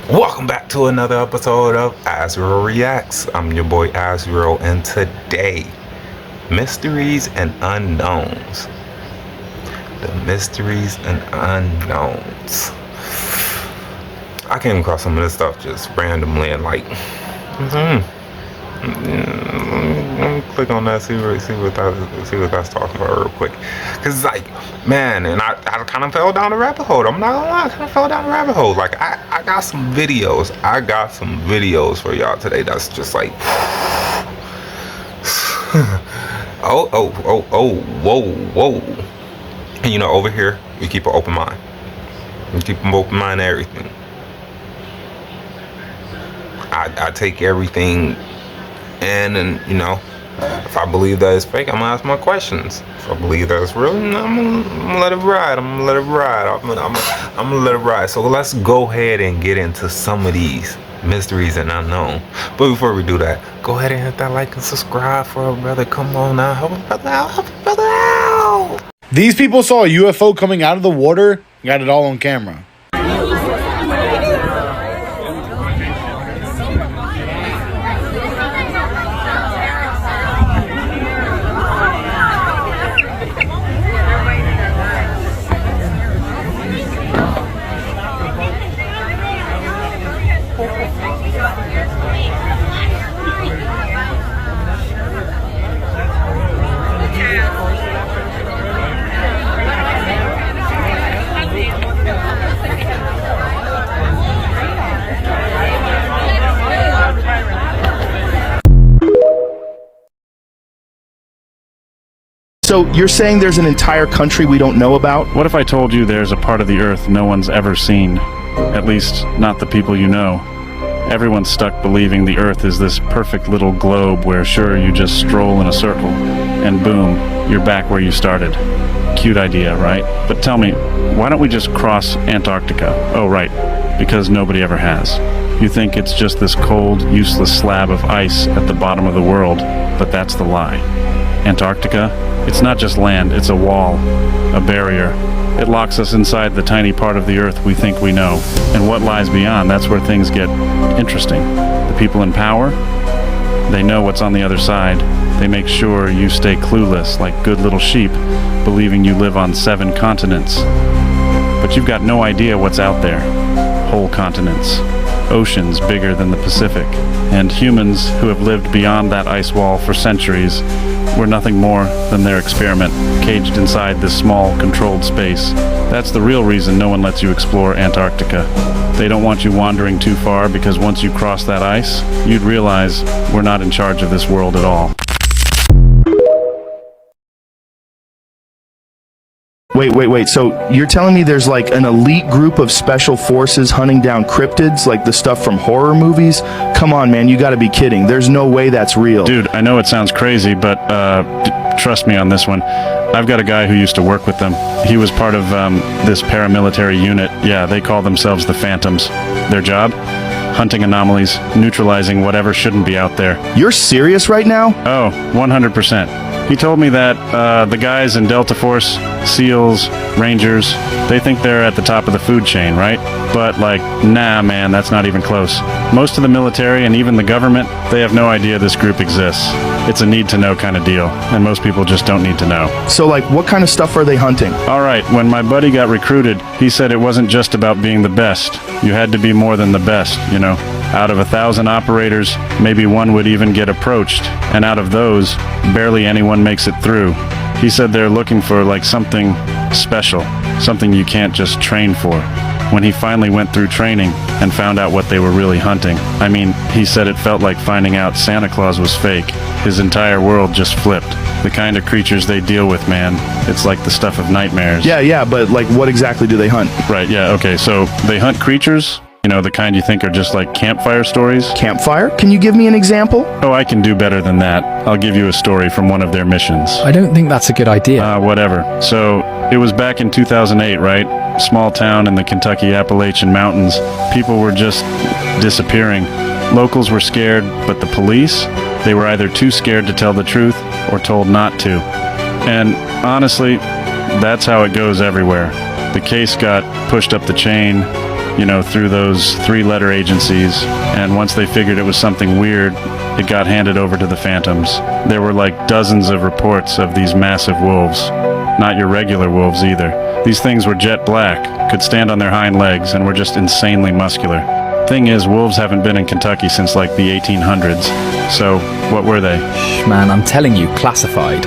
Welcome back to another episode of Azrael Reacts. I'm your boy Azrael, and today, mysteries and unknowns. The mysteries and unknowns. I came across some of this stuff just randomly and let me click on that, see what that's talking about real quick. Cause man, and I kind of fell down the rabbit hole. I'm not gonna lie, I kind of fell down the rabbit hole. I got some videos. I got some videos for y'all today. That's just like, whoa. And over here we keep an open mind. We keep an open mind to everything. I take everything in, and if I believe that it's fake, I'm gonna ask my questions. If I believe that it's real, I'm gonna let it ride. I'm gonna let it ride. So let's go ahead and get into some of these mysteries and unknown. But before we do that, go ahead and hit that like and subscribe for a brother. Come on now, help a brother out. These people saw a UFO coming out of the water, got it all on camera. So you're saying there's an entire country we don't know about? What if I told you there's a part of the Earth no one's ever seen? At least, not the people you know. Everyone's stuck believing the Earth is this perfect little globe where sure, you just stroll in a circle, and boom, you're back where you started. Cute idea, right? But tell me, why don't we just cross Antarctica? Oh, right, because nobody ever has. You think it's just this cold, useless slab of ice at the bottom of the world, but that's the lie. Antarctica? It's not just land, it's a wall, a barrier. It locks us inside the tiny part of the Earth we think we know. And what lies beyond, that's where things get interesting. The people in power, they know what's on the other side. They make sure you stay clueless, like good little sheep, believing you live on 7 continents. But you've got no idea what's out there. Whole continents. Oceans bigger than the Pacific. And humans who have lived beyond that ice wall for centuries were nothing more than their experiment, caged inside this small, controlled space. That's the real reason no one lets you explore Antarctica. They don't want you wandering too far, because once you cross that ice, you'd realize we're not in charge of this world at all. Wait. So you're telling me there's like an elite group of special forces hunting down cryptids, like the stuff from horror movies? Come on, man, you gotta be kidding. There's no way that's real. Dude, I know it sounds crazy, but trust me on this one. I've got a guy who used to work with them. He was part of this paramilitary unit. Yeah, they call themselves the Phantoms. Their job? Hunting anomalies, neutralizing whatever shouldn't be out there. You're serious right now? Oh, 100%. He told me that the guys in Delta Force, SEALs, Rangers, they think they're at the top of the food chain, right? But nah, man, that's not even close. Most of the military and even the government, they have no idea this group exists. It's a need-to-know kind of deal, and most people just don't need to know. So what kind of stuff are they hunting? Alright, when my buddy got recruited, he said it wasn't just about being the best. You had to be more than the best, Out of 1,000 operators, maybe one would even get approached, and out of those, barely anyone makes it through. He said they're looking for something special, something you can't just train for. When he finally went through training and found out what they were really hunting, he said it felt like finding out Santa Claus was fake. His entire world just flipped. The kind of creatures they deal with, man, it's like the stuff of nightmares. Yeah, but what exactly do they hunt? Right, yeah, okay, so they hunt creatures, the kind you think are just like campfire stories. Campfire? Can you give me an example? Oh, I can do better than that. I'll give you a story from one of their missions. I don't think that's a good idea. Whatever. So, it was back in 2008, right? Small town in the Kentucky Appalachian Mountains. People were just disappearing. Locals were scared, but the police, they were either too scared to tell the truth or told not to. And honestly, that's how it goes everywhere. The case got pushed up the chain, through those three-letter agencies. And once they figured it was something weird, it got handed over to the Phantoms. There were like dozens of reports of these massive wolves. Not your regular wolves either. These things were jet black, could stand on their hind legs, and were just insanely muscular. Thing is, wolves haven't been in Kentucky since like the 1800s. So, what were they? Shh, man, I'm telling you, classified.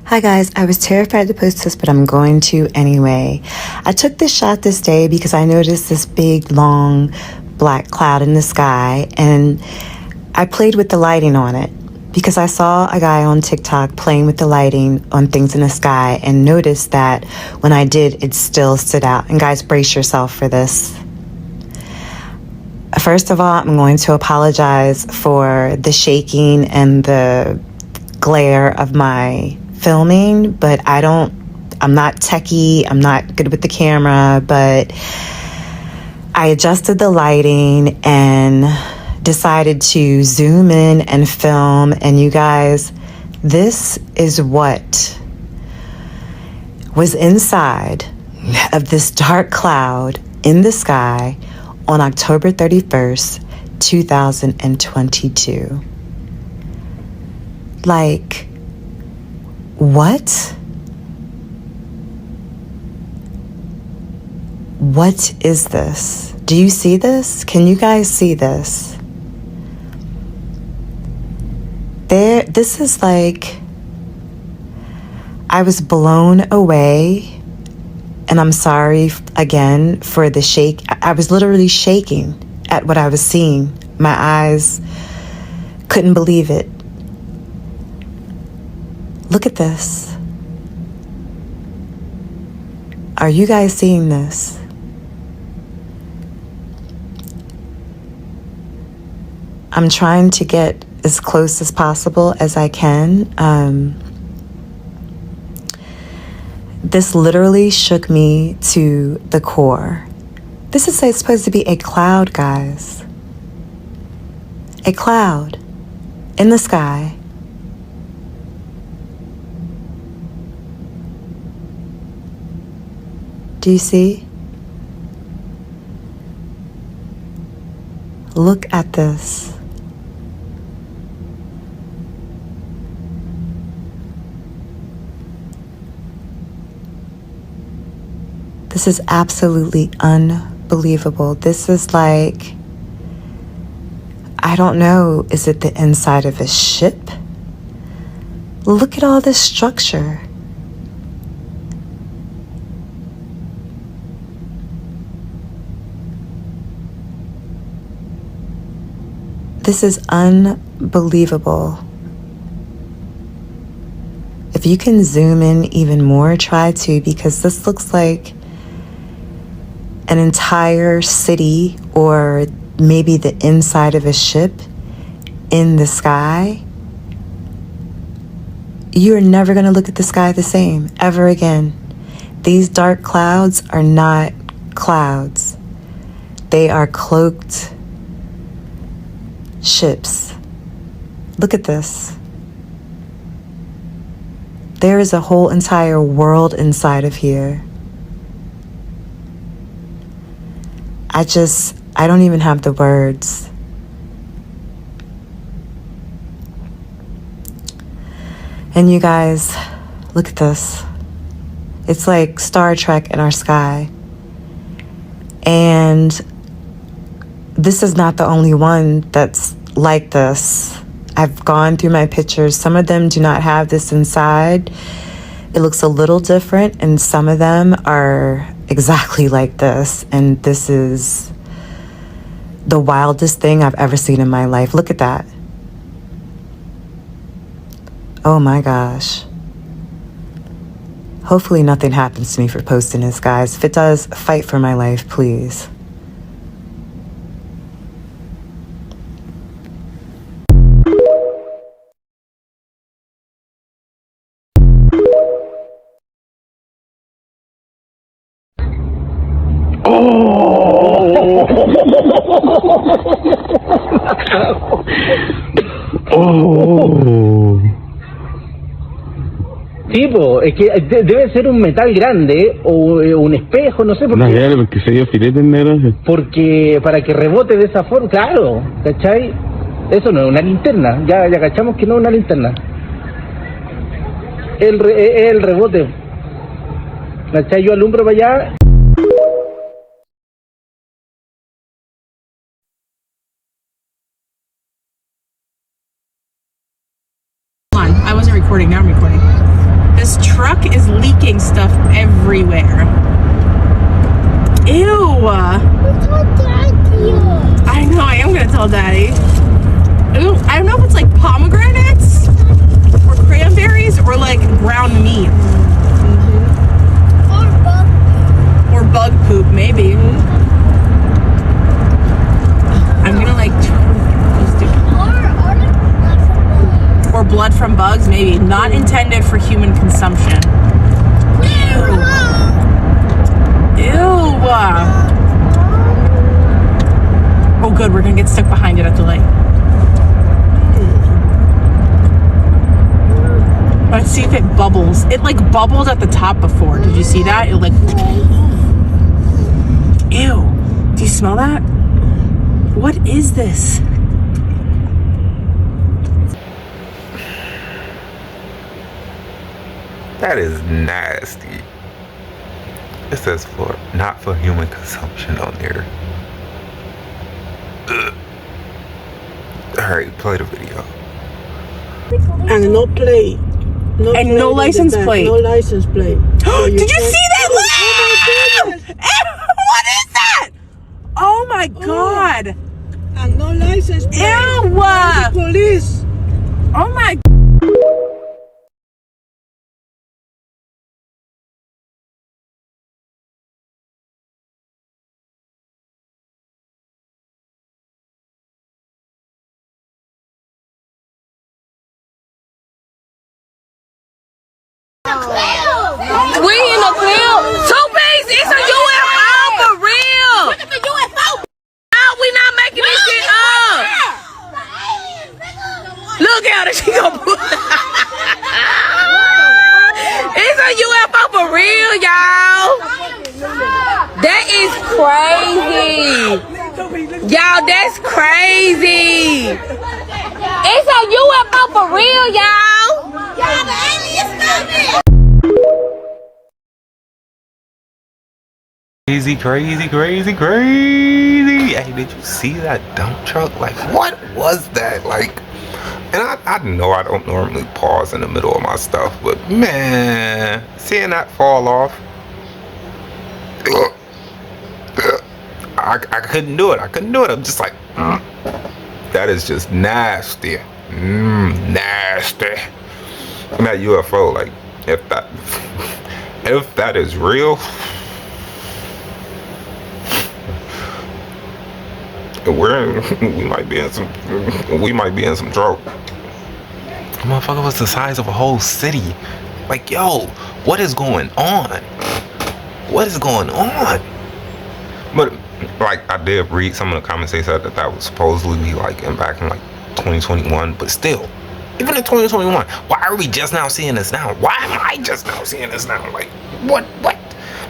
Hi guys, I was terrified to post this, but I'm going to anyway. I took this shot this day because I noticed this big, long, black cloud in the sky, and I played with the lighting on it because I saw a guy on TikTok playing with the lighting on things in the sky and noticed that when I did, it still stood out. And guys, brace yourself for this. First of all, I'm going to apologize for the shaking and the glare of my filming, but I'm not techie, I'm not good with the camera, but I adjusted the lighting and decided to zoom in and film. And you guys, this is what was inside of this dark cloud in the sky on October 31st, 2022. Like, what? What is this? Do you see this? Can you guys see this? This is like, I was blown away, and I'm sorry again for the shake. I was literally shaking at what I was seeing. My eyes couldn't believe it. Look at this. Are you guys seeing this? I'm trying to get as close as possible as I can. This literally shook me to the core. This is supposed to be a cloud, guys. A cloud in the sky. Do you see? Look at this. This is absolutely unbelievable. This is like, I don't know, is it the inside of a ship? Look at all this structure. This is unbelievable. If you can zoom in even more, try to, because this looks like an entire city or maybe the inside of a ship in the sky. You're never going to look at the sky the same ever again. These dark clouds are not clouds. They are cloaked ships. Look at this. There is a whole entire world inside of here. I don't even have the words. And you guys, look at this. It's like Star Trek in our sky. And this is not the only one that's like this. I've gone through my pictures. Some of them do not have this inside. It looks a little different, and some of them are exactly like this. And this is the wildest thing I've ever seen in my life. Look at that. Oh my gosh. Hopefully nothing happens to me for posting this, guys. If it does, fight for my life, please. Tipo, es que debe ser un metal grande o un espejo, no sé por qué. porque se dio filete en negro. Porque para que rebote de esa forma, claro, ¿cachai? Eso no es una linterna, ya cachamos que no es una linterna. Es el rebote. ¿Cachai? Yo alumbro para allá. I wasn't recording, now I'm recording. This truck is leaking stuff everywhere. Ew! I know, I am gonna tell Daddy. Ew, I don't know if it's like pomegranates or cranberries or like ground meat. Or bug poop, maybe. I'm gonna like or blood from bugs, maybe. Not intended for human consumption. Ew. Ew. Oh good, we're gonna get stuck behind it at the light. Let's see if it bubbles. It like bubbled at the top before. Did you see that? It like... Ew. Do you smell that? What is this? That is nasty. It says not for human consumption on there. Ugh. Alright, play the video. And no plate. No license plate. No license plate. Did you see that? What is that? Oh my god. And no license plate. Ew. The police. Oh my. We in the field. Two-piece, it's a UFO for real. Look at the UFO. No, we not making this shit up. Look at her, she gonna put. It's a UFO for real, y'all. That is crazy. Y'all, that's crazy. It's a UFO for real, y'all. Y'all, the aliens coming. Crazy, crazy, crazy, crazy. Hey, did you see that dump truck? Like, what was that? Like, and I know I don't normally pause in the middle of my stuff, but man, seeing that fall off, I couldn't do it. I couldn't do it. I'm just like, that is just nasty. Nasty. And that UFO, like, if that is real, we might be in some trouble. The motherfucker was the size of a whole city. Like, yo, what is going on? What is going on? But like, I did read some of the comments. They said that was supposedly like back in like 2021, but still, even in 2021, why are we just now seeing this now? Why am I just now seeing this now? Like, what?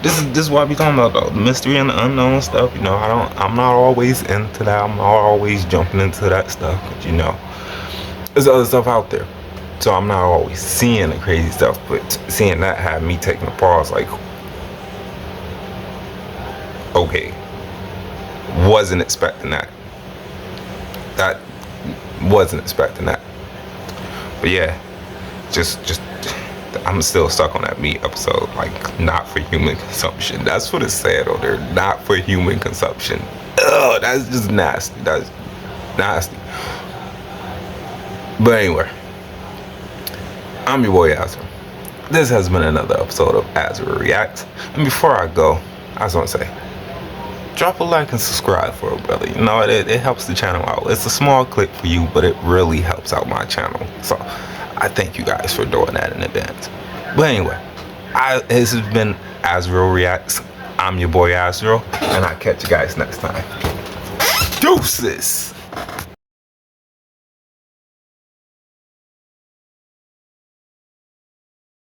This is why we talking about the mystery and the unknown stuff. You know, I'm not always into that. I'm not always jumping into that stuff. But you know, there's other stuff out there. So I'm not always seeing the crazy stuff. But seeing that had me taking a pause. Like, okay, wasn't expecting that. Wasn't expecting that. But yeah, just I'm still stuck on that meat episode, like, not for human consumption. That's what it said on there, not for human consumption. Ugh, that's just nasty. That's nasty. But anyway, I'm your boy Azra. This has been another episode of Azra Reacts. And before I go, I just want to say, drop a like and subscribe for a brother. You know, it helps the channel out. It's a small clip for you, but it really helps out my channel. So I thank you guys for doing that in advance. But anyway, this has been Azrael Reacts. I'm your boy Azrael, and I'll catch you guys next time. Deuces!